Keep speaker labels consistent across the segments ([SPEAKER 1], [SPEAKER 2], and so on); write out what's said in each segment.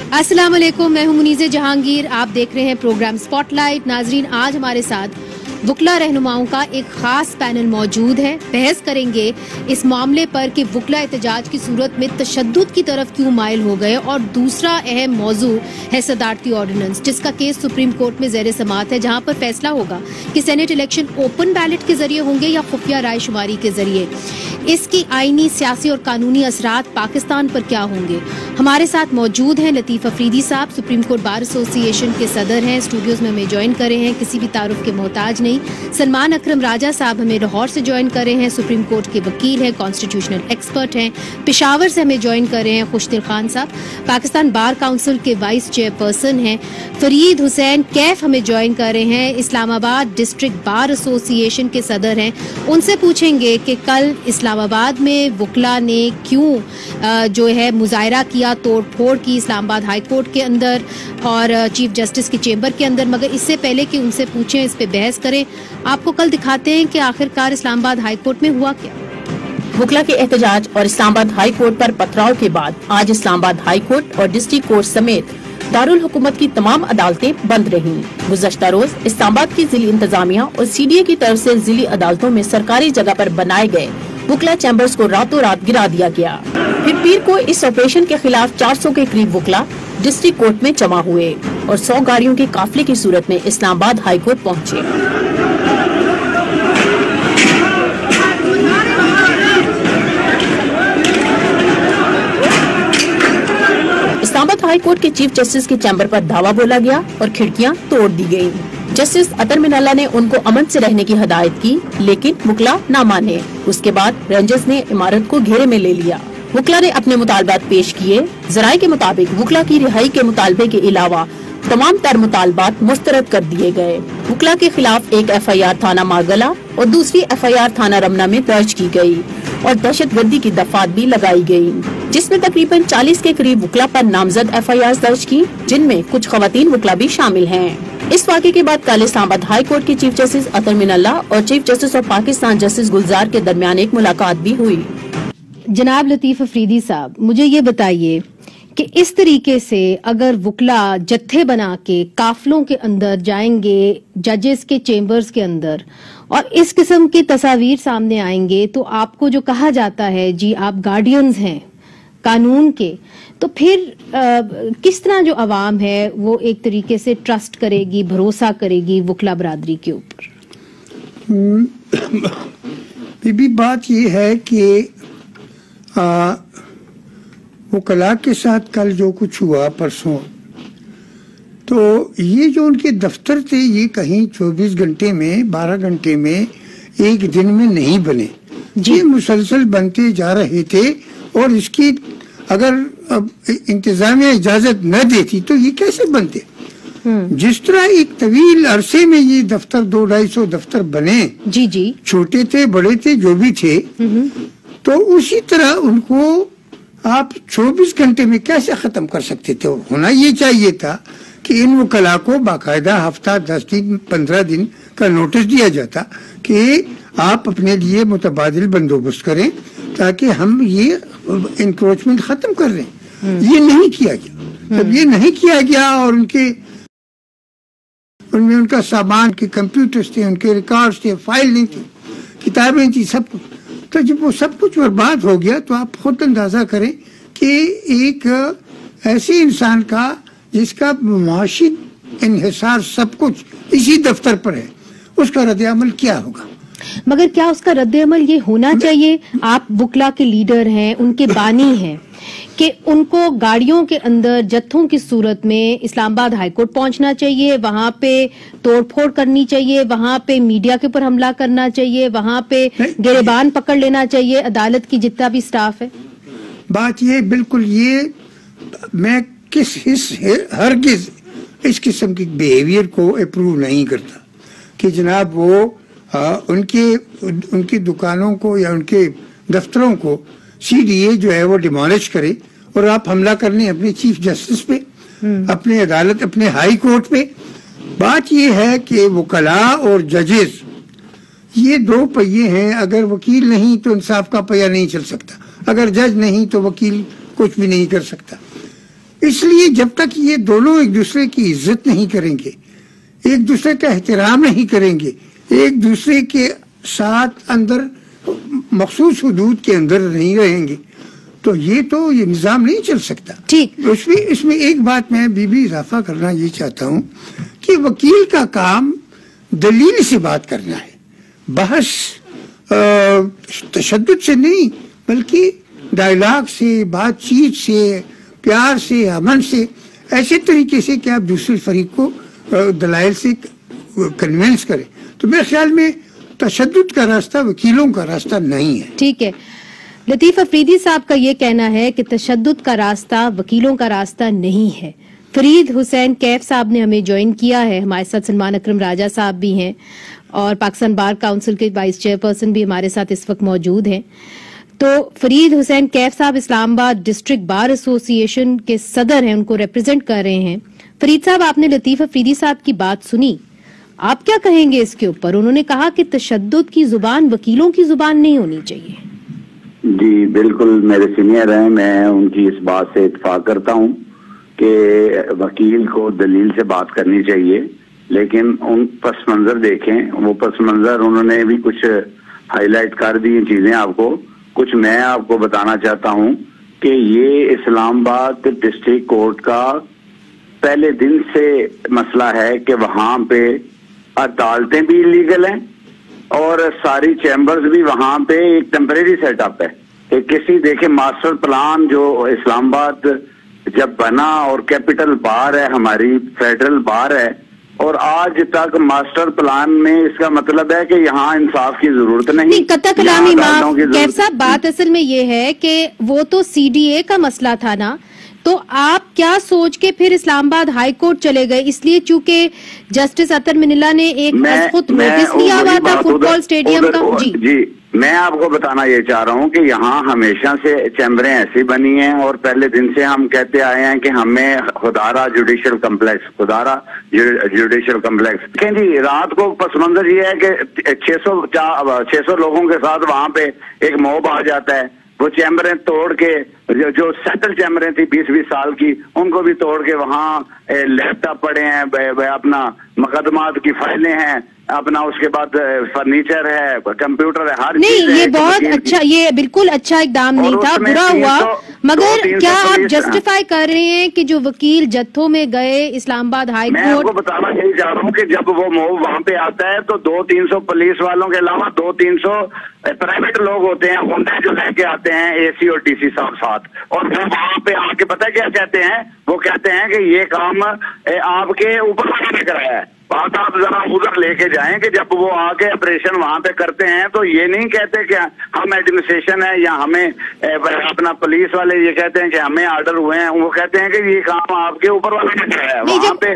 [SPEAKER 1] अस्सलाम वालेकुम, मैं हूं मुनीज़े जहांगीर। आप देख रहे हैं प्रोग्राम स्पॉटलाइट। नाजरीन, आज हमारे साथ वुकला रहनुमाओं का एक खास पैनल मौजूद है। बहस करेंगे इस मामले पर कि वुकला एहतजाज की सूरत में तशद्दुद की तरफ क्यों माइल हो गए, और दूसरा अहम मौजू है सदारती ऑर्डिनेंस, जिसका केस सुप्रीम कोर्ट में ज़ेर समाअत है, जहां पर फैसला होगा कि सेनेट इलेक्शन ओपन बैलेट के जरिए होंगे या खुफिया राय शुमारी के जरिए। इसकी आईनी, सियासी और कानूनी असरात पाकिस्तान पर क्या होंगे। हमारे साथ मौजूद हैं लतीफ़ अफरीदी साहब, सुप्रीम कोर्ट बार एसोसिएशन के सदर हैं, स्टूडियोज में हमें ज्वाइन कर रहे हैं, किसी भी तारुफ के मोहताज नहीं। सलमान अकरम राजा साहब हमें लाहौर से ज्वाइन कर रहे हैं, सुप्रीम कोर्ट के वकील हैं, कॉन्स्टिट्यूशनल एक्सपर्ट हैं। पेशावर से हमें ज्वाइन कर रहे हैं खुशदिल खान साहब, पाकिस्तान बार काउंसिल के वाइस चेयरपर्सन हैं। फरीद हुसैन कैफ हमें ज्वाइन कर रहे हैं, इस्लामाबाद डिस्ट्रिक्ट बार एसोसिएशन के सदर हैं। उनसे पूछेंगे कि कल इस्लामाबाद में वुकला ने क्यों जो है मुजाहरा किया, तोड़ फोड़ की इस्लामाबाद हाई कोर्ट के अंदर और चीफ जस्टिस के चेंबर के अंदर। मगर इससे पहले कि उनसे पूछें, इस पे बहस करें, आपको कल दिखाते हैं कि आखिरकार इस्लामाबाद हाई कोर्ट में हुआ क्या।
[SPEAKER 2] वुकला के एहतजाज और इस्लामाबाद हाई कोर्ट पर पथराव के बाद आज इस्लामाबाद हाई कोर्ट और डिस्ट्रिक्ट कोर्ट समेत दारुल हुकूमत की तमाम अदालतें बंद रहीं। गुज़श्ता रोज इस्लामाबाद की जिली इंतजामिया और CDA की तरफ से जिली अदालतों में सरकारी जगह पर बनाए गए वुकला चैम्बर्स को रातों रात गिरा दिया गया। फिर पीर को इस ऑपरेशन के खिलाफ 400 के करीब वुकला डिस्ट्रिक्ट कोर्ट में जमा हुए और 100 गाड़ियों के काफिले की सूरत में इस्लामाबाद हाई कोर्ट पहुँचे। इस्लामाबाद हाई कोर्ट के चीफ जस्टिस के चैम्बर पर धावा बोला गया और खिड़कियां तोड़ दी गयी। जस्टिस अतर मिनाल्ला ने उनको अमन से रहने की हदायत की, लेकिन वुकला ना माने। उसके बाद रेंजर्स ने इमारत को घेरे में ले लिया। वुकला ने अपने मुतालबात पेश किए। जराये के मुताबिक वुकला की रिहाई के मुतालबे के अलावा तमाम तर मुतालबात मुस्तरद कर दिए गए। वुकला के खिलाफ एक FIR थाना मारगला और दूसरी FIR थाना रमना में दर्ज की गई और दहशतगर्दी की दफात भी लगाई गई, जिसमें तकरीबन 40 के करीब वुकला पर नामजद FIR दर्ज की, जिनमें कुछ खवातीन वुकला भी शामिल हैं। इस वाक़े के बाद कल इस्लामाबाद हाई कोर्ट के चीफ जस्टिस अतर मिनाल्ला और chief justice of Pakistan justice Gulzar के दरमियान एक मुलाकात भी हुई।
[SPEAKER 1] जनाब लतीफ़ अफरीदी साहब, मुझे ये बताइए कि इस तरीके से अगर वुकला जत्थे बना के काफलों के अंदर जाएंगे, जजेस के चेम्बर्स के अंदर, और इस किस्म की तस्वीर सामने आएंगे, तो आपको जो कहा जाता है जी आप गार्डियंस हैं कानून के, तो फिर किस तरह जो अवाम है वो एक तरीके से ट्रस्ट करेगी, भरोसा करेगी वुकला बरादरी के ऊपर।
[SPEAKER 3] बीबी बात ये है कि वुकला के साथ कल जो कुछ हुआ परसों, तो ये जो उनके दफ्तर थे ये कहीं 24 घंटे में, 12 घंटे में, एक दिन में नहीं बने। ये मुसलसल बनते जा रहे थे और इसकी अगर इंतजामिया इजाजत न देती तो ये कैसे बनते। जिस तरह एक तवील अरसे में ये दफ्तर 200-250 दफ्तर बने, जी छोटे थे बड़े थे जो भी थे, तो उसी तरह उनको आप 24 घंटे में कैसे खत्म कर सकते थे। होना ये चाहिए था कि इन वकला को बाकायदा हफ्ता 10 दिन 15 दिन का नोटिस दिया जाता कि आप अपने लिए मुतबादिल बंदोबस्त करें ताकि हम ये इंक्रोचमेंट खत्म कर लें। ये नहीं किया गया। जब ये नहीं किया गया और उनमें उनका सामान के कंप्यूटर्स थे, उनके रिकॉर्ड्स थे, फाइल नहीं थी, किताबें थी, सब कुछ, तो जब वो सब कुछ बर्बाद हो गया तो आप खुद अंदाजा करें कि एक ऐसे इंसान का जिसका माशी इन्हिसार सब कुछ इसी दफ्तर पर है, उसका रद्द-ए-अमल क्या होगा।
[SPEAKER 1] मगर क्या उसका रद्द-ए-अमल ये होना चाहिए, आप वुकला के लीडर हैं, उनके बानी हैं, कि उनको गाड़ियों के अंदर जत्थों की सूरत में इस्लामाबाद हाई कोर्ट पहुंचना चाहिए, वहां पे तोड़फोड़ करनी चाहिए, वहां पे मीडिया के ऊपर हमला करना चाहिए, वहां पे गिरबान पकड़ लेना चाहिए अदालत की जितना भी स्टाफ है।
[SPEAKER 3] बात ये बिल्कुल ये मैं हरगिज इस किस्म की बिहेवियर को अप्रूव नहीं करता कि जनाब वो उनकी दुकानों को या उनके दफ्तरों को CDA जो है वो डिमोलिश करे और आप हमला करने अपने चीफ जस्टिस पे, अपने अदालत, अपने हाई कोर्ट पे। बात ये है कि वकला और जजेस ये दो पहिए हैं, अगर वकील नहीं तो इंसाफ का पहिया नहीं चल सकता, अगर जज नहीं तो वकील कुछ भी नहीं कर सकता। اس لیے جب تک یہ دونوں ایک دوسرے کی عزت نہیں کریں گے، ایک دوسرے کا احترام نہیں کریں گے، ایک دوسرے کے ساتھ اندر مخصوص حدود کے اندر نہیں رہیں گے، تو یہ نظام نہیں چل سکتا.
[SPEAKER 1] ٹھیک.
[SPEAKER 3] اس میں ایک بات میں بھی اضافہ کرنا یہ چاہتا ہوں کہ وکیل کا کام دلیل سے بات کرنا ہے، بحث تشدد سے نہیں بلکہ ڈائلاگ سے، بات چیت سے، پیار سے، امن سے، ایسے طریقے سے کہ آپ دوسرے فریق کو دلائل سے کنوینس کریں. تو میرے خیال میں تشدد کا راستہ وکیلوں کا راستہ نہیں ہے.
[SPEAKER 1] ٹھیک ہے. لطیف افریدی صاحب کا یہ کہنا ہے کہ تشدد کا راستہ وکیلوں کا راستہ نہیں ہے. فرید حسین کیف صاحب نے ہمیں جوائن کیا ہے، ہمارے ساتھ سلمان اکرم راجہ صاحب بھی ہیں اور پاکستان بار کاؤنسل کے وائس چیئر پرسن بھی ہمارے ساتھ اس وقت موجود ہیں. تو فرید حسین کیف صاحب اسلام آباد ڈسٹرکٹ بار ایسوسی ایشن کے صدر ہیں، ان کو ریپرزینٹ کر رہے ہیں. فرید صاحب، آپ نے لطیف افریدی صاحب کی بات سنی، آپ کیا کہیں گے اس کے اوپر؟ انہوں نے کہا کہ تشدد کی زبان وکیلوں کی زبان نہیں ہونی چاہیے.
[SPEAKER 4] جی بالکل، میرے سینئر ہیں، میں ان کی اس بات سے اتفاق کرتا ہوں کہ وکیل کو دلیل سے بات کرنی چاہیے، لیکن ان پس منظر دیکھیں، وہ پس منظر انہوں نے بھی کچھ ہائی لائٹ کر دی چیزیں آپ کو، کچھ میں آپ کو بتانا چاہتا ہوں کہ یہ اسلام آباد ڈسٹرکٹ کورٹ کا پہلے دن سے مسئلہ ہے کہ وہاں پہ عدالتیں بھی لیگل ہیں اور ساری چیمبرز بھی وہاں پہ ایک ٹیمپریری سیٹ اپ ہے. کسی دیکھیں ماسٹر پلان جو اسلام آباد جب بنا اور کیپٹل بار ہے، ہماری فیڈرل بار ہے، اور آج تک ماسٹر پلان میں اس کا مطلب ہے کہ یہاں انصاف کی ضرورت نہیں.
[SPEAKER 1] قطع کلامی معاف کیف صاحب، بات اصل میں یہ ہے کہ وہ تو سی ڈی اے کا مسئلہ تھا نا، تو آپ کیا سوچ کے پھر اسلام آباد ہائی کورٹ چلے گئے؟ اس لیے چونکہ جسٹس اطہر منالہ نے ایک خود نوٹس لیا ہوا تھا فٹ بال اسٹیڈیم کا.
[SPEAKER 4] جی میں آپ کو بتانا یہ چاہ رہا ہوں کہ یہاں ہمیشہ سے چیمبریں ایسی بنی ہیں اور پہلے دن سے ہم کہتے آئے ہیں کہ ہمیں خدارہ جوڈیشل کمپلیکس دیکھیں جی، رات کو پس منظر یہ ہے کہ 600 لوگوں کے ساتھ وہاں پہ ایک موب آ جاتا ہے، وہ چیمبریں توڑ کے جو سیٹل چیمبریں تھی 20 سال کی، ان کو بھی توڑ کے وہاں لیپ ٹاپ پڑے ہیں، اپنا مقدمات کی فائلیں ہیں، اپنا اس کے بعد فرنیچر ہے، کمپیوٹر ہے، ہر
[SPEAKER 1] نہیں. یہ بہت اچھا، یہ بالکل اچھا اقدام نہیں تھا، برا ہوا. مگر کیا آپ جسٹیفائی کر رہے ہیں کہ جو وکیل جتھوں میں گئے اسلام آباد ہائی کورٹ؟
[SPEAKER 4] میں آپ کو بتانا یہی چاہ رہا ہوں کہ جب وہ موو وہاں پہ آتا ہے تو 200-300 پولیس والوں کے علاوہ 200-300 پرائیویٹ لوگ ہوتے ہیں، گنڈے جو لے کے آتے ہیں اے سی اور ڈی سی صاحب ساتھ، اور وہ وہاں پہ آ کے پتہ کیا کہتے ہیں؟ وہ کہتے ہیں کہ یہ کام آپ کے اوپر والے نے کرایا ہے. بات آپ ذرا ادھر لے کے جائیں کہ جب وہ آ کے آپریشن وہاں پہ کرتے ہیں تو یہ نہیں کہتے کہ ہم ایڈمنسٹریشن ہے یا ہمیں اپنا پولیس والے یہ کہتے ہیں کہ ہمیں آرڈر ہوئے ہیں، وہ کہتے ہیں کہ یہ کام آپ کے اوپر والوں نے کرایا ہے. وہاں پہ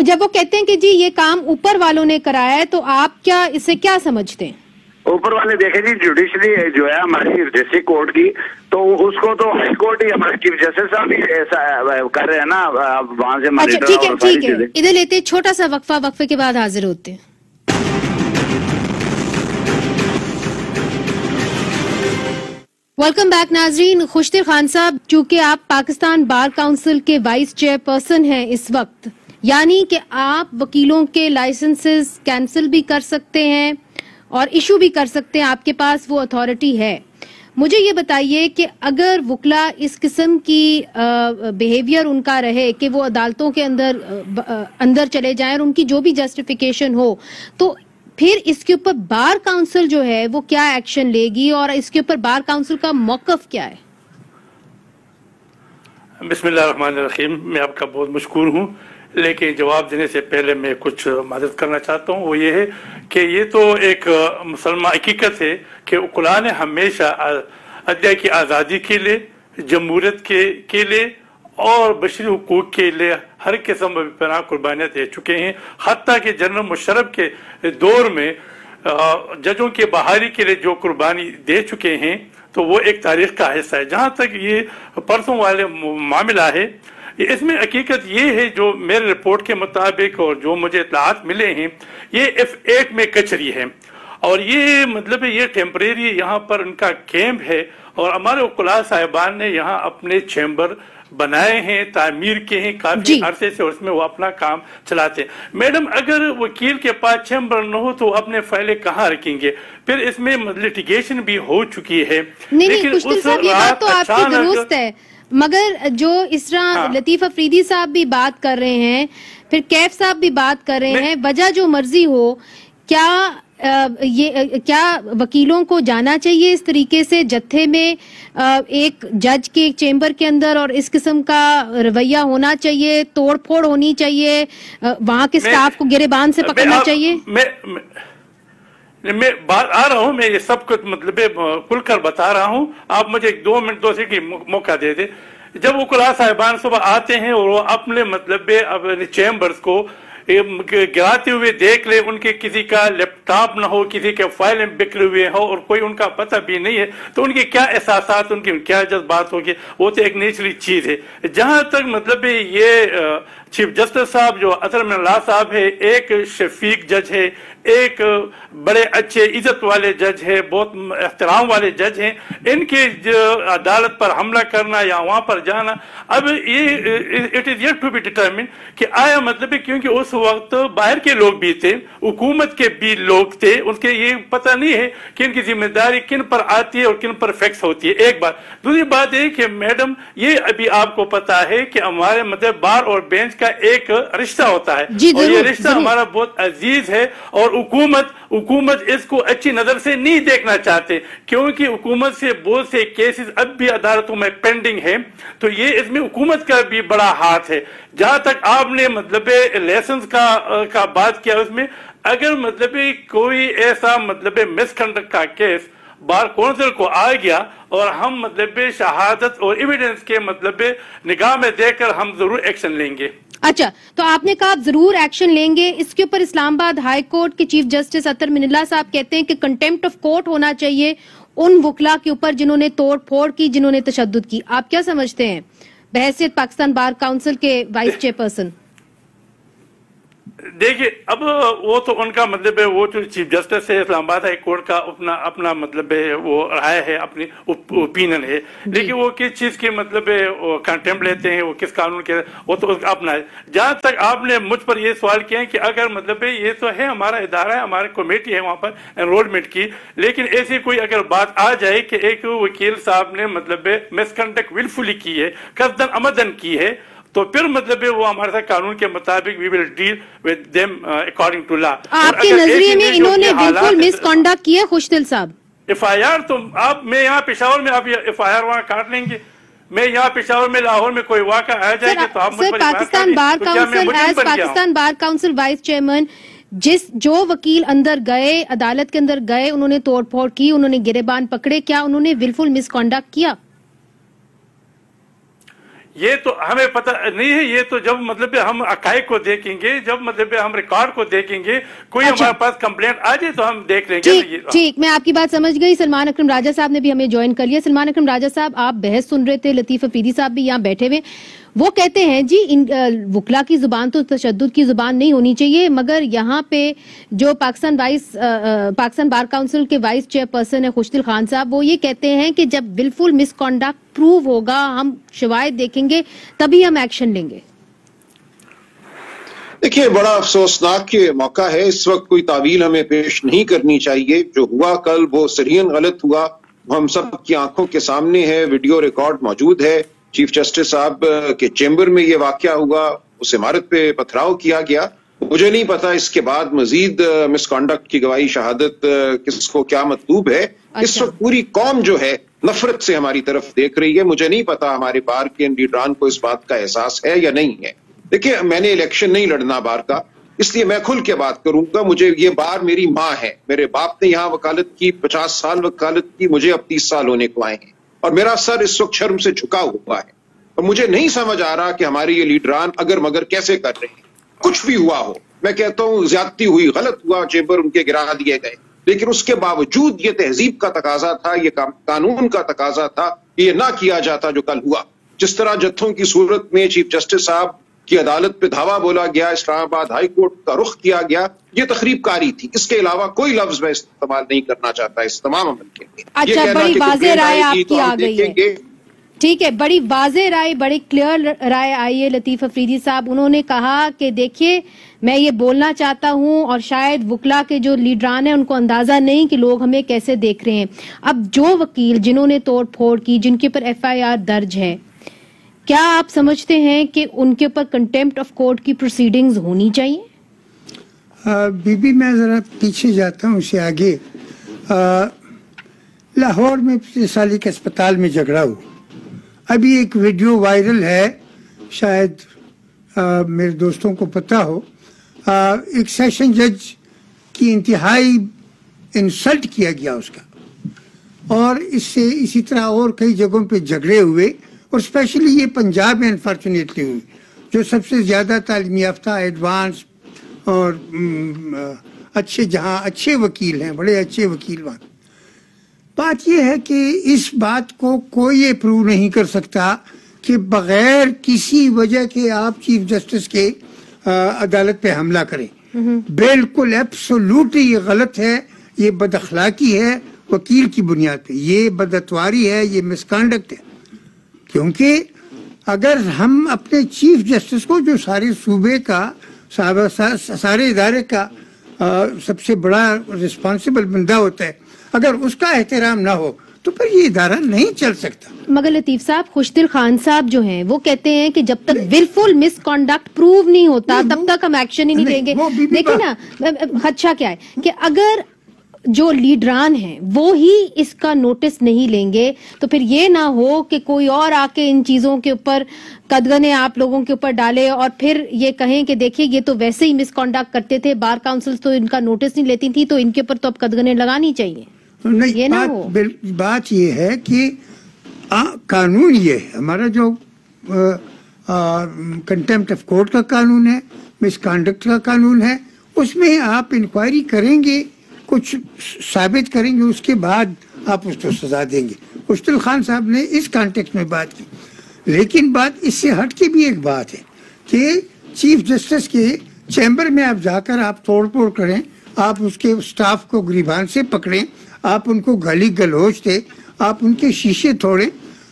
[SPEAKER 1] جب وہ کہتے ہیں کہ جی یہ کام اوپر والوں نے کرایا ہے، تو آپ کیا اس سے کیا سمجھتے ہیں؟
[SPEAKER 4] اوپر والے دیکھیں جی، جوڈیشری جو ہے ہماری ڈسٹرکٹ کورٹ کی، تو اس کو تو ہائی کورٹ ہی ہمارے چیف جسٹس صاحب بھی ایسا کر رہے ہیں نا، وہاں سے
[SPEAKER 1] اچھا ٹھیک ہے، ادھر لیتے چھوٹا سا وقفہ، وقفے کے بعد حاضر ہوتے ہیں. ویلکم بیک ناظرین. خوشتر خان صاحب، چونکہ آپ پاکستان بار کاؤنسل کے وائس چیئر پرسن ہیں اس وقت، یعنی کہ آپ وکیلوں کے لائسنسز کینسل بھی کر سکتے ہیں اور ایشو بھی کر سکتے ہیں، آپ کے پاس وہ اتھارٹی ہے. مجھے یہ بتائیے کہ اگر وکلا اس قسم کی بیہیویئر ان کا رہے کہ وہ عدالتوں کے اندر چلے جائیں اور ان کی جو بھی جسٹیفیکیشن ہو، تو پھر اس کے اوپر بار کاؤنسل جو ہے وہ کیا ایکشن لے گی اور اس کے اوپر بار کاؤنسل کا موقف کیا ہے؟
[SPEAKER 5] بسم اللہ الرحمن الرحیم. میں آپ کا بہت مشکور ہوں، لیکن جواب دینے سے پہلے میں کچھ معذرت کرنا چاہتا ہوں. وہ یہ ہے کہ یہ تو ایک مسلمان حقیقت ہے کہ وکلاء نے ہمیشہ عدلیہ کی آزادی کے لیے، جمہوریت کے لیے اور بشری حقوق کے لیے ہر قسم میں پناہ قربانیاں دے چکے ہیں. حتیٰ کہ جنرل مشرف کے دور میں ججوں کی بحالی کے لیے جو قربانی دے چکے ہیں، تو وہ ایک تاریخ کا حصہ ہے. جہاں تک یہ پرسوں والے معاملہ ہے، اس میں حقیقت یہ ہے جو میرے رپورٹ کے مطابق اور جو مجھے اطلاعات ملے ہیں، یہ F8 میں کچہری ہے اور یہ مطلب یہ ٹیمپریری یہاں پر ان کا کیمپ ہے، اور ہمارے وکلاء صاحبان نے یہاں اپنے چیمبر बनाए हैं, तामीर के हैं काफी अरसे से, उसमें वो अपना काम चलाते हैं। मैडम, अगर वकील के पास चैम्बर न हो तो अपने फाइलें कहाँ रखेंगे? फिर इसमें लिटिगेशन भी हो चुकी है।
[SPEAKER 1] नहीं, खुशदिल साहब, ये बात तो आपकी दुरुस्त है, मगर जो इस तरह लतीफ अफरीदी साहब भी बात कर रहे हैं, फिर कैफ साहब भी बात कर रहे हैं, वजह जो मर्जी हो, क्या वकीलों को जाना चाहिए इस तरीके से जत्थे में एक जज के एक चेंबर के अंदर, और इस किस्म का रवैया होना चाहिए, तोड़ फोड़ होनी चाहिए, वहां के स्टाफ को गिरेबान से पकड़ना चाहिए?
[SPEAKER 5] मैं बात आ रहा हूँ, मैं ये सब कुछ मतलब खुलकर बता रहा हूँ, आप मुझे 2 मिनट 2 सेकंड की मौका दे दे। जब वकील साहिबान सुबह आते हैं और वो अपने मतलब अपने चैम्बर्स को गिराते हुए देख ले, उनके किसी का लैपटॉप न हो, किसी के फाइलें बिखरे हुए हो और कोई उनका पता भी नहीं है, तो उनके क्या एहसास, उनकी क्या जज्बात होगी? वो तो एक नेचुरली चीज है। जहां तक मतलब ये चीफ जस्टिस साहब जो अतर मिनल्ला साहब है, एक शफीक जज है, एक बड़े अच्छे इज्जत वाले जज है, बहुत एहतराम वाले जज हैं, इनके अदालत पर हमला करना या वहां पर जाना, अब ये it is yet to be determined कि आया मतलब क्योंकि उस वक्त बाहर के लोग भी थे, हुकूमत के भी लोग थे, उनके ये पता नहीं है कि इनकी जिम्मेदारी किन पर आती है और किन पर फिक्स होती है। एक बात। दूसरी बात है कि मैडम, ये अभी आपको पता है कि हमारे मतलब बार और बेंच का एक रिश्ता होता है, और ये रिश्ता हमारा बहुत अजीज है, और हुकूमत इसको अच्छी नजर से नहीं देखना चाहते, क्योंकि हुकूमत से बहुत से केसेस अब भी अदालतों में पेंडिंग है, तो ये इसमें हुकूमत का भी बड़ा हाथ है। जहां तक आपने मतलब लाइसेंस का बात किया, उसमें अगर मतलब कोई ऐसा मतलब मिसकंडक्ट का केस बार काउंसिल को आ गया और हम मतलब शहादत और एविडेंस के मतलब निगाह में देखकर हम जरूर एक्शन लेंगे।
[SPEAKER 1] अच्छा, तो आपने कहा आप जरूर एक्शन लेंगे, इसके ऊपर इस्लामाबाद हाई कोर्ट के चीफ जस्टिस अतर मिनल्ला साहब कहते हैं कि कंटेम्प्ट ऑफ कोर्ट होना चाहिए उन वकला के ऊपर जिन्होंने तोड़ फोड़ की, जिन्होंने तशद्दुद की। आप क्या समझते हैं बहैसियत पाकिस्तान बार काउंसिल के वाइस चेयरपर्सन?
[SPEAKER 5] देखिए, अब वो तो उनका मतलब है, वो जो चीफ जस्टिस है इस्लामाबाद हाई कोर्ट का अपना मतलब है, वो राय है, अपनी ओपिनियन है, लेकिन वो किस चीज के मतलब है वो कंटेम्प्ट लेते हैं, वो किस कानून के, वो तो अपना है। जहां तक आपने मुझ पर ये सवाल किया है कि अगर मतलब है ये तो है हमारा इदारा है, हमारी कमेटी है वहां पर एनरोलमेंट की, लेकिन ऐसी कोई अगर बात आ जाए कि एक वकील साहब ने मतलब मिसकंडक्ट विलफुली की है, कसदन अमदन की है, तो फिर मतलब वो हमारे साथ कानून के मुताबिक we will deal with them according to law.
[SPEAKER 1] आपके नजरिए में इन्होंने बिल्कुल मिसकंडक्ट किया खुशदिल साहब?
[SPEAKER 5] एफआईआर तो मैं यहाँ पेशावर में आप एफआईआर वहाँ काट लेंगे, मैं यहाँ पेशावर में लाहौर में कोई वाक़ा आ जाएगा तो आप
[SPEAKER 1] sir, Pakistan bar council as Pakistan bar council vice chairman जो वकील अंदर गए, अदालत के अंदर गए, उन्होंने तोड़फोड़ की, उन्होंने गिरेबान पकड़े, क्या उन्होंने विलफुल मिसकंडक्ट किया?
[SPEAKER 5] ये तो हमें पता नहीं है, ये तो जब मतलब हम अकाइक को देखेंगे, जब मतलब हम रिकॉर्ड को देखेंगे, कोई हमारे पास कंप्लेंट आ जाए तो हम देख लेंगे।
[SPEAKER 1] ठीक, मैं आपकी बात समझ गई। सलमान अकरम राजा साहब ने भी हमें ज्वाइन कर लिया। सलमान अकरम राजा साहब, आप बहस सुन रहे थे, लतीफ अफरीदी साहब भी यहाँ बैठे हुए, वो कहते हैं जी इन वकला की जुबान तो तशद्दुद की जुबान नहीं होनी चाहिए, मगर यहाँ पे जो पाकिस्तान बार काउंसिल के वाइस चेयरपर्सन है खुशदिल खान साहब, वो ये कहते हैं कि जब विलफुल मिसकंडक्ट प्रूव होगा, हम शवाहिद देखेंगे, तभी हम एक्शन लेंगे।
[SPEAKER 6] देखिए, बड़ा अफसोसनाक मौका है, इस वक्त कोई तावील हमें पेश नहीं करनी चाहिए। जो हुआ कल वो सरियन गलत हुआ, हम सब की आंखों के सामने है, वीडियो रिकॉर्ड मौजूद है। चीफ जस्टिस साहब के चेंबर में ये वाकया हुआ, उस इमारत पे पथराव किया गया। मुझे नहीं पता इसके बाद मजीद मिसकंडक्ट की गवाही शहादत किसको क्या मतलूब है। इस वक्त पूरी कौम जो है नफरत से हमारी तरफ देख रही है। मुझे नहीं पता हमारे बार के लीडरान को इस बात का एहसास है या नहीं है। देखिए, मैंने इलेक्शन नहीं लड़ना बार का, इसलिए मैं खुल के बात करूंगा। मुझे ये बार मेरी माँ है, मेरे बाप ने यहाँ वकालत की, 50 साल वकालत की, मुझे अब 30 साल होने को आए हैं और मेरा सर इस वक्त शर्म से झुका हुआ है। और मुझे नहीं समझ आ रहा कि हमारे ये लीडरान अगर मगर कैसे कर रहे हैं। कुछ भी हुआ हो, मैं कहता हूं ज्यादती हुई, गलत हुआ, चेंबर उनके गिरा दिए गए, लेकिन उसके बावजूद ये तहजीब का तकाजा था, ये कानून का तकाजा था, ये ना किया जाता जो कल हुआ। जिस तरह जत्थों की सूरत में चीफ जस्टिस साहब की अदालत पे धावा बोला गया, इस्लामाबाद हाई कोर्ट का रुख किया गया, ये तकरीबकारी थी। इसके अलावा कोई लफ्ज मैं इस्तेमाल नहीं करना चाहता इस तमाम अमल के लिए।
[SPEAKER 1] अच्छा, बड़ी वाज़ेह राय आपकी आ गई है। ٹھیک ہے، بڑی واضح رائے، بڑی کلیئر رائے آئی ہے لطیف افریدی صاحب. انہوں نے کہا کہ دیکھیے میں یہ بولنا چاہتا ہوں اور شاید وکلا کے جو لیڈران ہیں ان کو اندازہ نہیں کہ لوگ ہمیں کیسے دیکھ رہے ہیں. اب جو وکیل جنہوں نے توڑ پھوڑ کی، جن کے اوپر FIR درج ہے، کیا آپ سمجھتے ہیں کہ ان کے اوپر کنٹیمپٹ آف کورٹ کی پروسیڈنگز ہونی چاہیے؟
[SPEAKER 3] بی بی میں ذرا پیچھے جاتا ہوں، اسے آگے. لاہور میں پچھلے سال ایک اسپتال میں جھگڑا ہوا. ابھی ایک ویڈیو وائرل ہے، شاید میرے دوستوں کو پتہ ہو. ایک سیشن جج کی انتہائی انسلٹ کیا گیا اس کا، اور اس سے اسی طرح اور کئی جگہوں پہ جھگڑے ہوئے، اور اسپیشلی یہ پنجاب میں انفارچونیٹلی ہوئی، جو سب سے زیادہ تعلیم یافتہ، ایڈوانس اور اچھے، جہاں اچھے وکیل ہیں، بڑے اچھے وکیل وہاں. بات یہ ہے کہ اس بات کو کوئی یہ پروو نہیں کر سکتا کہ بغیر کسی وجہ کے آپ چیف جسٹس کے عدالت پہ حملہ کریں. بالکل ایبسولوٹلی یہ غلط ہے، یہ بد اخلاقی ہے وکیل کی بنیاد پہ، یہ بداتواری ہے، یہ مسکانڈکٹ ہے. کیونکہ اگر ہم اپنے چیف جسٹس کو، جو سارے صوبے کا، سارے ادارے کا سب سے بڑا رسپانسبل بندہ ہوتا ہے، اگر اس کا احترام نہ ہو تو پھر یہ ادارہ نہیں چل سکتا.
[SPEAKER 1] مگر لطیف صاحب، خوشدل خان صاحب جو ہیں وہ کہتے ہیں کہ جب تک ولفل مس کنڈکٹ پروو نہیں ہوتا تب تک ہم ایکشن ہی نہیں لیں گے. دیکھیں نا خدشہ کیا ہے کہ اگر جو لیڈران ہیں وہ ہی اس کا نوٹس نہیں لیں گے تو پھر یہ نہ ہو کہ کوئی اور آ کے ان چیزوں کے اوپر قدغنیں آپ لوگوں کے اوپر ڈالے اور پھر یہ کہیں کہ دیکھیے یہ تو ویسے ہی مس کنڈکٹ کرتے تھے، بار کاؤنسل تو ان کا نوٹس نہیں لیتی تھی، تو ان کے اوپر تو اب قدغنیں لگانی چاہیے.
[SPEAKER 3] نہیں، بات یہ ہے کہ قانون یہ ہے ہمارا، جو کنٹیمپٹ آف کورٹ کا قانون ہے، مس کانڈکٹ کا قانون ہے، اس میں آپ انکوائری کریں گے، کچھ ثابت کریں گے، اس کے بعد آپ اس کو سزا دیں گے. خوشدل خان صاحب نے اس کانٹیکس میں بات کی. لیکن بات اس سے ہٹ کے بھی ایک بات ہے کہ چیف جسٹس کے چیمبر میں آپ جا کر آپ توڑ پھوڑ کریں، آپ اس کے سٹاف کو گریبان سے پکڑیں، آپ ان کو گالی گلوچ دیں، آپ ان کے شیشے توڑیں،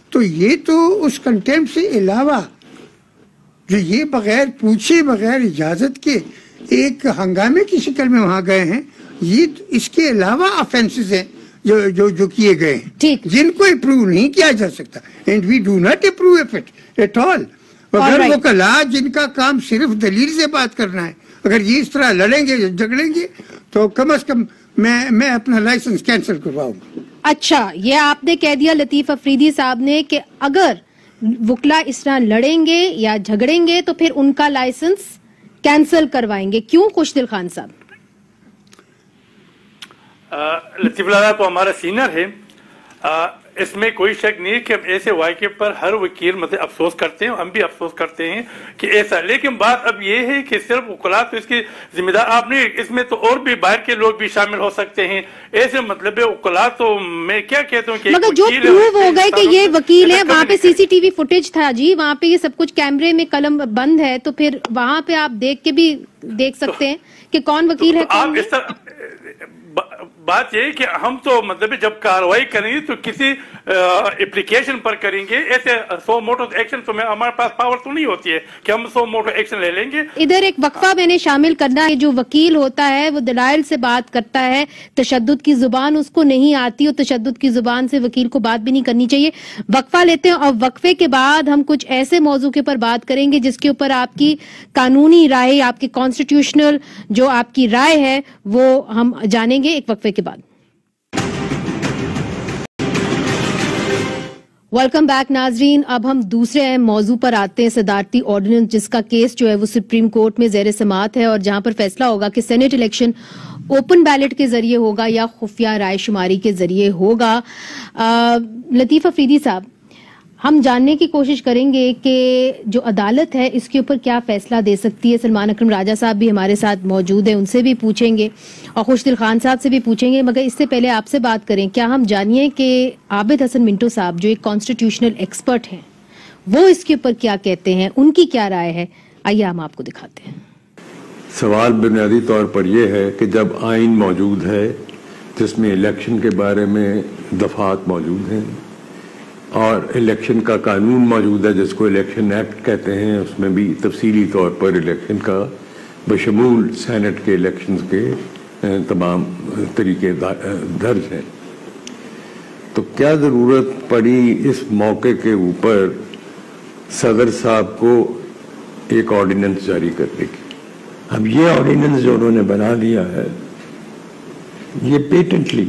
[SPEAKER 3] تو یہ تو اس کنٹیمپٹ سے علاوہ جو یہ بغیر پوچھے، بغیر اجازت کے ایک ہنگامے کی شکل میں وہاں گئے ہیں، یہ اس کے علاوہ آفینسز ہیں جو کیے گئے ہیں، جن کو اپروو نہیں کیا جا سکتا. And we do not approve of it at all. اگر وکلاء جن کا کام صرف دلیل سے بات کرنا ہے، اگر یہ اس طرح لڑیں گے، جھگڑیں گے، تو کم از کم میں اپنا لائسنس کینسل کرواؤں گا.
[SPEAKER 1] اچھا، یہ آپ نے کہہ دیا لطیف افریدی صاحب نے کہ اگر وکلا اس طرح لڑیں گے یا جھگڑیں گے تو پھر ان کا لائسنس کینسل کروائیں گے. کیوں خوشدل خان صاحب؟
[SPEAKER 5] لطیف اللہ تو ہمارا سینئر ہے، اس میں کوئی شک نہیں کہ ایسے واقعے پر ہر وکیل مطلب افسوس کرتے ہیں، ہم بھی افسوس کرتے ہیں کہ ایسا. لیکن بات اب یہ ہے کہ صرف وکلاء تو اس کی ذمہ دار آپ نے، اس میں تو اور بھی باہر کے لوگ بھی شامل ہو سکتے ہیں. ایسے مطلب وکلاء تو میں کیا کہتا ہوں کہ
[SPEAKER 1] مگر جو پروو ہو گئے کہ یہ وکیل ہے، وہاں پہ CCTV فوٹیج تھا جی، وہاں پہ یہ سب کچھ کیمرے میں قلم بند ہے، تو پھر وہاں پہ آپ دیکھ کے بھی دیکھ سکتے ہیں کہ کون وکیل ہے.
[SPEAKER 5] آپ اس طرح بات یہ کہ ہم تو مطلب جب کاروائی کریں گے تو کسی اپلیکیشن پر کریں گے. ایسے سو موٹو ایکشن تو ہمارے پاس پاور تو نہیں ہوتی ہے کہ ہم سو موٹو ایکشن لے لیں گے.
[SPEAKER 1] ادھر ایک وقفہ میں نے شامل کرنا ہے. جو وکیل ہوتا ہے وہ دلائل سے بات کرتا ہے، تشدد کی زبان اس کو نہیں آتی، اور تشدد کی زبان سے وکیل کو بات بھی نہیں کرنی چاہیے. وقفہ لیتے ہیں اور وقفے کے بعد ہم کچھ ایسے موضوع کے پر بات کریں گے جس کے اوپر آپ کی قانونی رائے، آپ کی کانسٹیٹیوشنل جو آپ کی رائے ہے وہ ہم جانیں گے ایک وقفے کے بعد. ویلکم بیک ناظرین. اب ہم دوسرے اہم موضوع پر آتے ہیں، صدارتی آرڈیننس جس کا کیس جو ہے وہ سپریم کورٹ میں زیر سماعت ہے، اور جہاں پر فیصلہ ہوگا کہ سینیٹ الیکشن اوپن بیلٹ کے ذریعے ہوگا یا خفیہ رائے شماری کے ذریعے ہوگا. لطیف افریدی صاحب، ہم جاننے کی کوشش کریں گے کہ جو عدالت ہے اس کے اوپر کیا فیصلہ دے سکتی ہے. سلمان اکرم راجہ صاحب بھی ہمارے ساتھ موجود ہیں، ان سے بھی پوچھیں گے اور خوشدل خان صاحب سے بھی پوچھیں گے. مگر اس سے پہلے آپ سے بات کریں، کیا ہم جانیے کہ عابد حسن منٹو صاحب جو ایک کانسٹیٹیوشنل ایکسپرٹ ہیں وہ اس کے اوپر کیا کہتے ہیں، ان کی کیا رائے ہے. آئیے ہم آپ کو دکھاتے ہیں.
[SPEAKER 7] سوال بنیادی طور پر یہ ہے کہ جب آئین موجود ہے جس میں الیکشن کے بارے میں دفعات موجود ہیں، اور الیکشن کا قانون موجود ہے جس کو الیکشن ایکٹ کہتے ہیں، اس میں بھی تفصیلی طور پر الیکشن کا بشمول سینٹ کے الیکشنز کے تمام طریقے درج ہیں۔ تو کیا ضرورت پڑی اس موقع کے اوپر صدر صاحب کو ایک آرڈیننس جاری کرنے کی؟ اب یہ آرڈیننس جو انہوں نے بنا دیا ہے یہ پیٹنٹلی،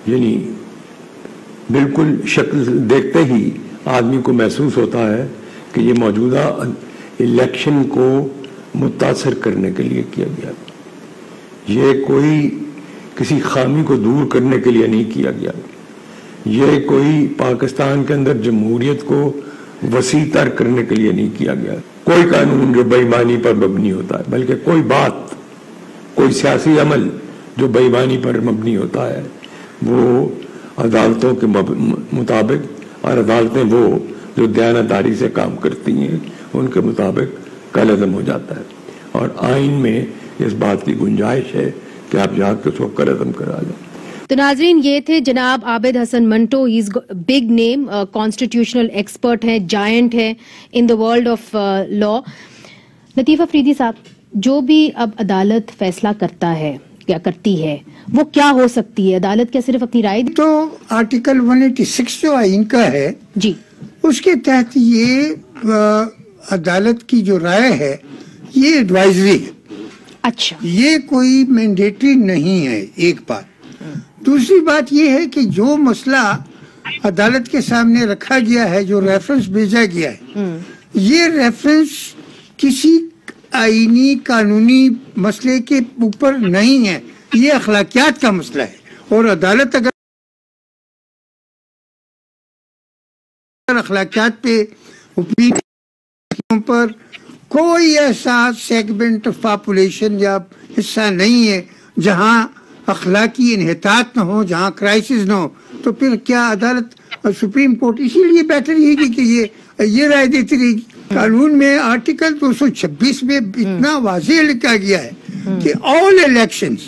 [SPEAKER 7] یعنی بالکل شکل دیکھتے ہی آدمی کو محسوس ہوتا ہے کہ یہ موجودہ الیکشن کو متاثر کرنے کے لیے کیا گیا، یہ کوئی کسی خامی کو دور کرنے کے لیے نہیں کیا گیا، یہ کوئی پاکستان کے اندر جمہوریت کو وسیع تر کرنے کے لیے نہیں کیا گیا۔ کوئی قانون جو بے ایمانی پر مبنی ہوتا ہے، بلکہ کوئی بات، کوئی سیاسی عمل جو بے ایمانی پر مبنی ہوتا ہے وہ عدالتوں کے مطابق، اور عدالتیں وہ جو دیانتداری سے کام کرتی ہیں ان کے مطابق کالعدم ہو جاتا ہے، اور آئین میں اس بات کی گنجائش ہے کہ آپ جا کے اس کو کالعدم کرا لیں۔
[SPEAKER 1] تو ناظرین، یہ تھے جناب Abid Hasan Minto, he is big name, constitutional expert ہیں، جائنٹ ہیں in the world of law. Latif Afridi صاحب، جو بھی اب عدالت فیصلہ کرتا ہے یا کرتی ہے وہ کیا ہو سکتی ہے؟ عدالت کیا صرف اپنی رائے
[SPEAKER 3] تو آرٹیکل 186 جو آئین کا ہے
[SPEAKER 1] جی
[SPEAKER 3] اس کے تحت یہ عدالت کی جو رائے ہے یہ ایڈوائزری ہے،
[SPEAKER 1] اچھا،
[SPEAKER 3] یہ کوئی مینڈیٹری نہیں ہے، ایک بات۔ دوسری بات یہ ہے کہ جو مسئلہ عدالت کے سامنے رکھا گیا ہے، جو ریفرنس بھیجا گیا ہے، یہ ریفرنس کسی آئینی قانونی مسئلے کے اوپر نہیں ہے، یہ اخلاقیات کا مسئلہ ہے، اور عدالت اگر اخلاقیات پہ پر کوئی ایسا سیگمنٹ آف پاپولیشن یا حصہ نہیں ہے جہاں اخلاقی انحطاط نہ ہو، جہاں کرائسس نہ ہو، تو پھر کیا عدالت سپریم کورٹ اسی لیے بیٹر یہ گی کہ یہ رائے دیتی رہے گی۔ قانون میں آرٹیکل 226 میں اتنا واضح لکھا گیا ہے کہ all elections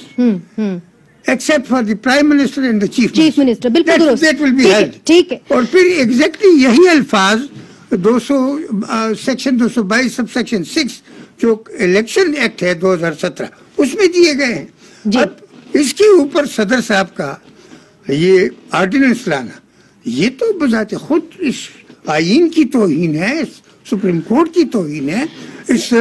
[SPEAKER 3] except for the prime minister and the chief minister
[SPEAKER 1] بالکل درست،
[SPEAKER 3] that will be held۔
[SPEAKER 1] ٹھیک ہے،
[SPEAKER 3] اور پھر ایگزیکٹلی یہی الفاظ سیکشن 222 سب سیکشن 6 جو الیکشن ایکٹ ہے 2017 اس میں دیے گئے ہیں۔ اب اس کے اوپر صدر صاحب کا یہ آرڈیننس لانا، یہ تو بذات خود اس آئین کی توہین ہے، سپریم کورٹ کی توہین ہے، اس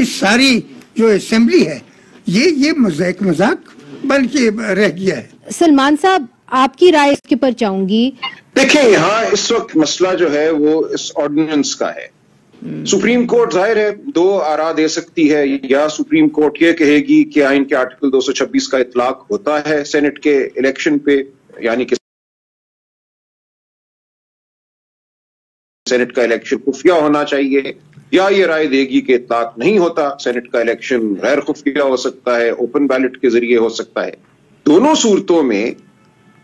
[SPEAKER 3] ساری جو اسمبلی ہے یہ مذاق بن کے رہ گیا ہے۔
[SPEAKER 1] سلمان صاحب، آپ کی رائے اس کے پر چاہوں گی۔
[SPEAKER 6] دیکھیں، یہاں اس وقت مسئلہ جو ہے وہ اس آرڈیننس کا ہے۔ سپریم کورٹ ظاہر ہے دو آراء دے سکتی ہے، یا سپریم کورٹ یہ کہے گی کہ آئین کے آرٹیکل 226 کا اطلاق ہوتا ہے سینٹ کے الیکشن پہ، یعنی کہ سینٹ کا الیکشن خفیہ ہونا چاہیے، یا یہ رائے دے گی کہ اطلاق نہیں ہوتا، سینٹ کا الیکشن غیر خفیہ ہو سکتا ہے، اوپن بیلٹ کے ذریعے ہو سکتا ہے۔ دونوں صورتوں میں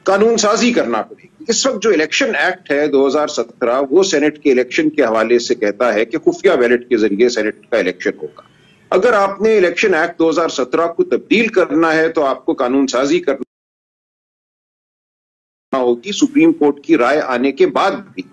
[SPEAKER 6] قانون سازی کرنا پڑے گی۔ اس وقت جو الیکشن ایکٹ ہے 2017 وہ سینٹ کے الیکشن کے حوالے سے کہتا ہے کہ خفیہ بیلٹ کے ذریعے سینٹ کا الیکشن ہوگا۔ اگر آپ نے الیکشن ایکٹ 2017 کو تبدیل کرنا ہے تو آپ کو قانون سازی کرنا ہوگی سپریم کورٹ کی رائے آنے کے بعد بھی۔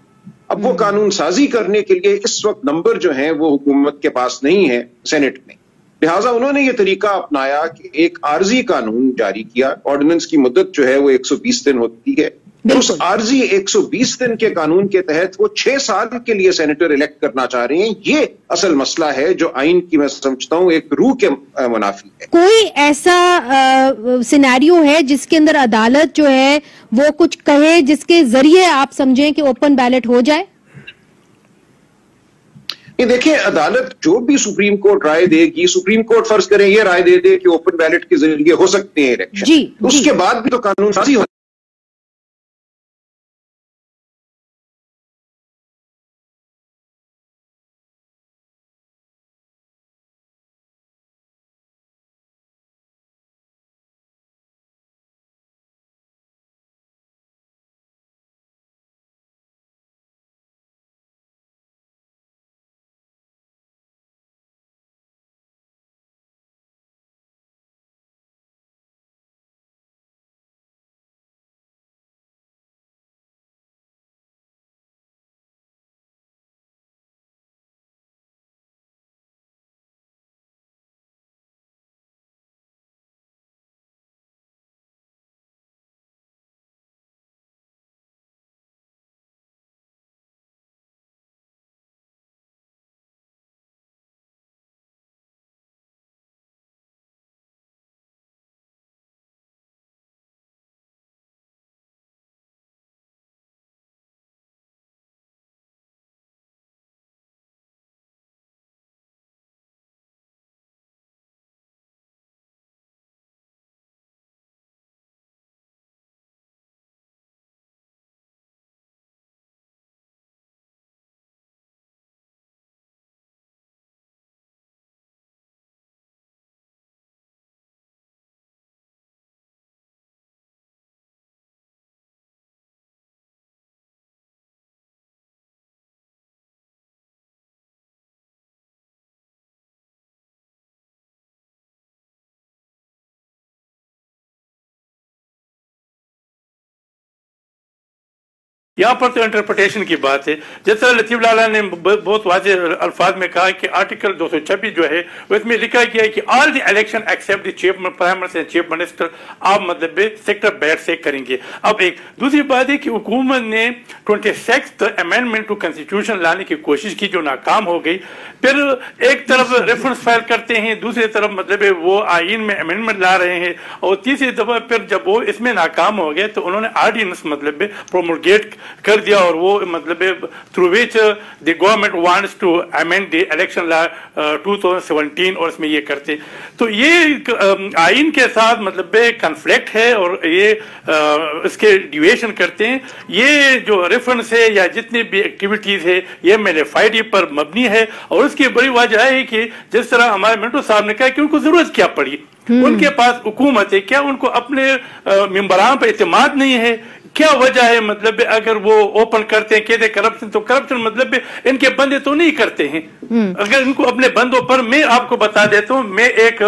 [SPEAKER 6] اب وہ قانون سازی کرنے کے لیے اس وقت نمبر جو ہیں وہ حکومت کے پاس نہیں ہے سینٹ میں، لہٰذا انہوں نے یہ طریقہ اپنایا کہ ایک عارضی قانون جاری کیا۔ آرڈیننس کی مدت جو ہے وہ 120 دن ہوتی ہے، اس عارضی 120 دن کے قانون کے تحت وہ 6 سال کے لیے سینیٹر الیکٹ کرنا چاہ رہے ہیں۔ یہ اصل مسئلہ ہے جو آئین کی میں سمجھتا ہوں ایک روح کے منافی ہے۔
[SPEAKER 1] کوئی ایسا سینیریو ہے جس کے اندر عدالت جو ہے وہ کچھ کہے جس کے ذریعے آپ سمجھیں کہ اوپن بیلٹ ہو جائے؟
[SPEAKER 6] یہ دیکھیں، عدالت جو بھی سپریم کورٹ رائے دے گی، سپریم کورٹ فرض کریں یہ رائے دے دے کہ اوپن بیلٹ کے ذریعے ہو سکتے ہیں الیکشن، اس کے بعد بھی تو قانون سازی ہو
[SPEAKER 5] यहाँ पर तो इंटरप्रिटेशन की बात है। जिस तरह लतीफ लाला ने बहुत वाज़ेह अल्फाज में कहा कि आर्टिकल 226 जो है वो इसमें लिखा गया है कि all the election except the chief prime minister and chief minister आप मतलब सेक्टर बैठ से करेंगे। अब एक दूसरी बात है कि हुकूमत ने 26th अमेंडमेंट टू कॉन्स्टिट्यूशन लाने की कोशिश की जो नाकाम हो गई। फिर एक तरफ रेफरेंस फाइल करते हैं, दूसरी तरफ मतलब वो आइन में अमेंडमेंट ला रहे हैं, और तीसरी दफा फिर जब वो इसमें नाकाम हो गए तो उन्होंने ऑर्डिनेंस मतलब प्रोमulgate कर दिया, और वो मतलब through which the government wants to amend the election law 2017, और इसमें ये करते। तो ये आइन के साथ मतलब कन्फ्लिक्ट है, और ये इसके डिविएशन करते हैं। ये जो रेफरेंस है या जितनी भी एक्टिविटीज है ये मेलेफाइडी पर मबनी है, और उसकी बड़ी वजह है कि जिस तरह हमारे मिंटो साहब ने कहा कि उनको जरूरत क्या पड़ी, उनके पास हुकूमत है, क्या उनको अपने मेंबरान पर एतमाद नहीं है, क्या वजह है? मतलब अगर वो ओपन करते हैं कहते करप्शन, तो करप्शन मतलब इनके बंदे तो नहीं करते हैं। अगर इनको अपने बंदों पर, मैं आपको बता देता हूं, मैं एक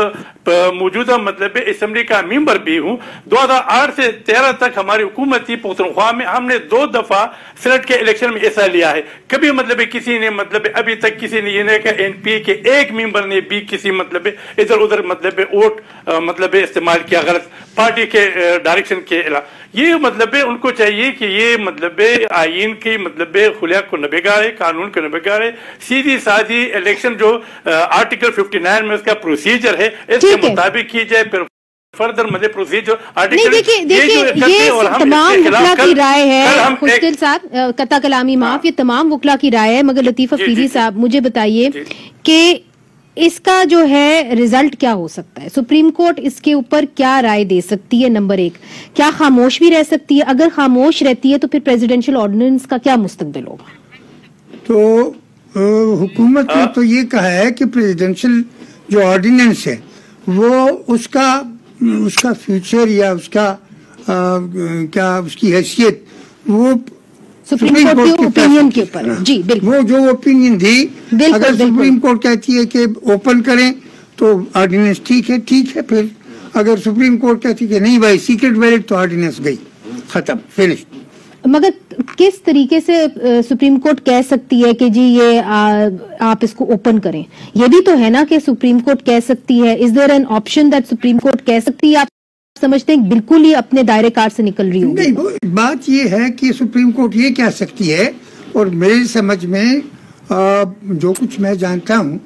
[SPEAKER 5] मौजूदा मतलब असेंबली का मेंबर भी हूं। 2008 से 13 तक हमारी हुकूमत थी पख्तूनख्वा में, हमने 2 दफा सेनेट के इलेक्शन में हिस्सा लिया है। कभी मतलब किसी ने मतलब अभी तक किसी ने ये नहीं कहा, एनपी के एक मेंबर ने भी किसी मतलब इधर उधर मतलब वोट मतलब इस्तेमाल किया गलत पार्टी के डायरेक्शन के अलावा। ये मतलब उनको चाहिए कि ये मतलब आइन की मतलब खुलिया को नबेगारे, कानून को नबेगारे, सीधी साधी इलेक्शन जो आर्टिकल 59 में उसका प्रोसीजर है इसके मुताबिक की जाए। फिर फर्दर मतलब प्रोसीजर आर्टिकल
[SPEAKER 1] ये तमाम वकला की राय है। खुशदिल साहब, कता कलामी माफ, ये तमाम वकला की राय है, मगर लतीफ अफरीदी साहब मुझे बताइए कि इसका जो है रिजल्ट क्या हो सकता है? सुप्रीम कोर्ट इसके ऊपर क्या राय दे सकती है? नंबर 1, क्या खामोश भी रह सकती है? अगर खामोश रहती है तो फिर प्रेसिडेंशियल ऑर्डिनेंस का क्या मुस्तकबिल होगा?
[SPEAKER 3] तो हुकूमत ने तो ये कहा है कि प्रेसिडेंशियल जो ऑर्डिनेंस है वो उसका फ्यूचर या उसका क्या उसकी हैसियत वो
[SPEAKER 1] सुप्रीम कोर्ट के ओपिनियन के ऊपर। जी बिल्कुल, वो
[SPEAKER 3] जो ओपिनियन दी, अगर सुप्रीम कोर्ट कहती है कि ओपन करें तो ऑर्डिनेंस ठीक है। फिर अगर सुप्रीम कोर्ट कहती है कि नहीं भाई सीक्रेट बैलेट, तो ऑर्डिनेंस गई, खत्म, फिनिश।
[SPEAKER 1] मगर किस तरीके से सुप्रीम कोर्ट कह सकती है कि जी ये आप इसको ओपन करें? ये भी तो है ना कि सुप्रीम कोर्ट कह सकती है। Is there an option that supreme court कह सकती है? आप समझते हैं बिल्कुल ही अपने दायरे कार से निकल रही होगी?
[SPEAKER 3] नहीं, बात ये है कि सुप्रीम कोर्ट ये कह सकती है, और मेरी समझ में जो कुछ मैं जानता हूँ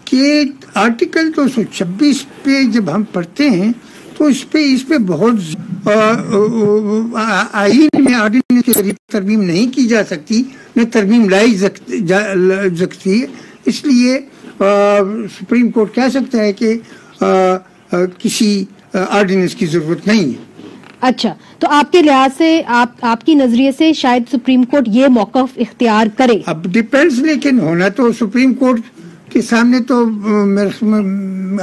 [SPEAKER 3] कि आर्टिकल 226 पे जब हम पढ़ते हैं तो इस पे बहुत आइन में ऑर्डिनेंस के जरिए तरमीम नहीं की जा सकती, न तरमीम लाई सकती है। इसलिए सुप्रीम कोर्ट कह सकता है कि किसी ऑर्डिनेंस की जरूरत नहीं है।
[SPEAKER 1] अच्छा, तो आपके लिहाज से आपकी नजरिए से शायद सुप्रीम कोर्ट ये मौक़िफ़ इख्तियार करे? अब
[SPEAKER 3] डिपेंड्स, लेकिन होना तो सुप्रीम कोर्ट के सामने तो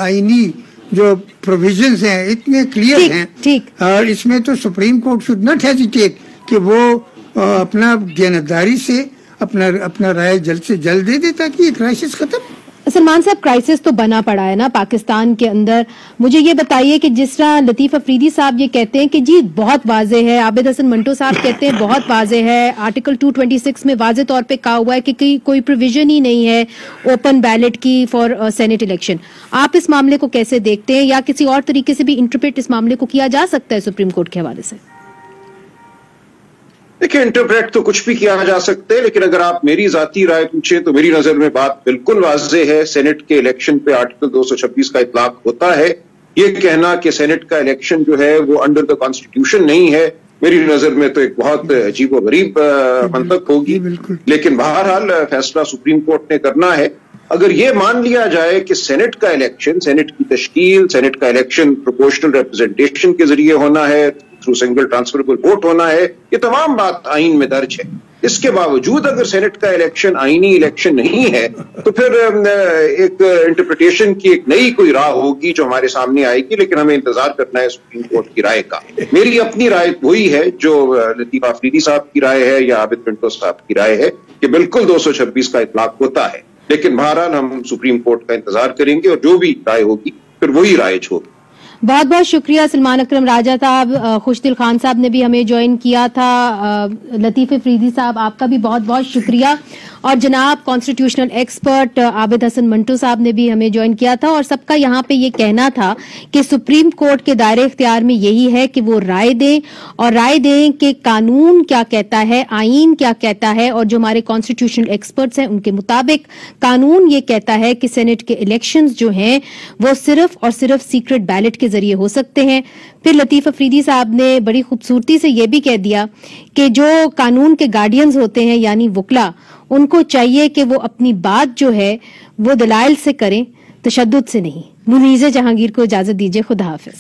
[SPEAKER 3] आईनी जो प्रोविजंस हैं इतने क्लियर हैं, ठीक, और इसमें तो supreme court should not hesitate कि वो अपना ज्ञानदारी से अपना राय जल्द से जल्द दे दे ताकि ये क्राइसिस खत्म।
[SPEAKER 1] सलमान साहब, क्राइसिस तो बना पड़ा है ना पाकिस्तान के अंदर। मुझे ये बताइए कि जिस तरह लतीफ अफरीदी साहब ये कहते हैं कि जी बहुत वाजे है, आबिद हसन मंटो साहब कहते हैं बहुत वाजे है, आर्टिकल 226 में वाजे तौर पे कहा हुआ है कि कोई प्रोविजन ही नहीं है ओपन बैलेट की फॉर सेनेट इलेक्शन। आप इस मामले को कैसे देखते हैं, या किसी और तरीके से भी इंटरप्रेट इस मामले को किया जा सकता है सुप्रीम कोर्ट के हवाले से?
[SPEAKER 6] देखिए, इंटरप्रेट तो कुछ भी किया जा सकता है, लेकिन अगर आप मेरी जाती राय पूछे तो मेरी नजर में बात बिल्कुल वाज़ेह है। सेनेट के इलेक्शन पे आर्टिकल 226 का इतलाक होता है। ये कहना कि सेनेट का इलेक्शन जो है वो अंडर द कॉन्स्टिट्यूशन नहीं है, मेरी नजर में तो एक बहुत अजीब व गरीब मंतक होगी। लेकिन बहरहाल फैसला सुप्रीम कोर्ट ने करना है। अगर ये मान लिया जाए कि सेनेट का इलेक्शन, सेनेट की तश्कील, सेनेट का इलेक्शन प्रोपोर्शनल रिप्रेजेंटेशन के जरिए होना है, थ्रू सिंगल ट्रांसफरेबल वोट होना है, ये तमाम बात आइन में दर्ज है। इसके बावजूद अगर सेनेट का इलेक्शन आईनी इलेक्शन नहीं है तो फिर एक इंटरप्रिटेशन की एक नई कोई राह होगी जो हमारे सामने आएगी, लेकिन हमें इंतजार करना है सुप्रीम कोर्ट की राय का। मेरी अपनी राय वही है जो लतीफ अफरीदी साहब की राय है या आबिद पिंटो साहब की राय है कि बिल्कुल 226 का इतलाक होता है, लेकिन बहरहाल हम सुप्रीम कोर्ट का इंतजार करेंगे और जो भी राय होगी फिर वही राय होगी।
[SPEAKER 1] बहुत बहुत शुक्रिया सलमान अकरम राजा साहब, खुशदिल खान साहब ने भी हमें ज्वाइन किया था, लतीफ अफरीदी साहब आपका भी बहुत बहुत शुक्रिया, और जनाब कॉन्स्टिट्यूशनल एक्सपर्ट आबिद हसन मंटो साहब ने भी हमें ज्वाइन किया था। और सबका यहाँ पे ये कहना था कि सुप्रीम कोर्ट के दायरे इख्तियार में यही है कि वो राय दें, और राय दें कि कानून क्या कहता है, आईन क्या कहता है, और जो हमारे कॉन्स्टिट्यूशनल एक्सपर्ट्स हैं उनके मुताबिक कानून ये कहता है कि सेनेट के इलेक्शंस जो हैं वो सिर्फ और सिर्फ सीक्रेट बैलेट के जरिए हो सकते हैं। फिर लतीफ अफरीदी साहब ने बड़ी खूबसूरती से ये भी कह दिया कि जो कानून के गार्डियंस होते हैं यानी वुकला, उनको चाहिए कि वो अपनी बात जो है वो दलाइल से करें, तशद्दुद से नहीं। मुनीज़ जहांगीर को इजाजत दीजिए, खुदा हाफिज।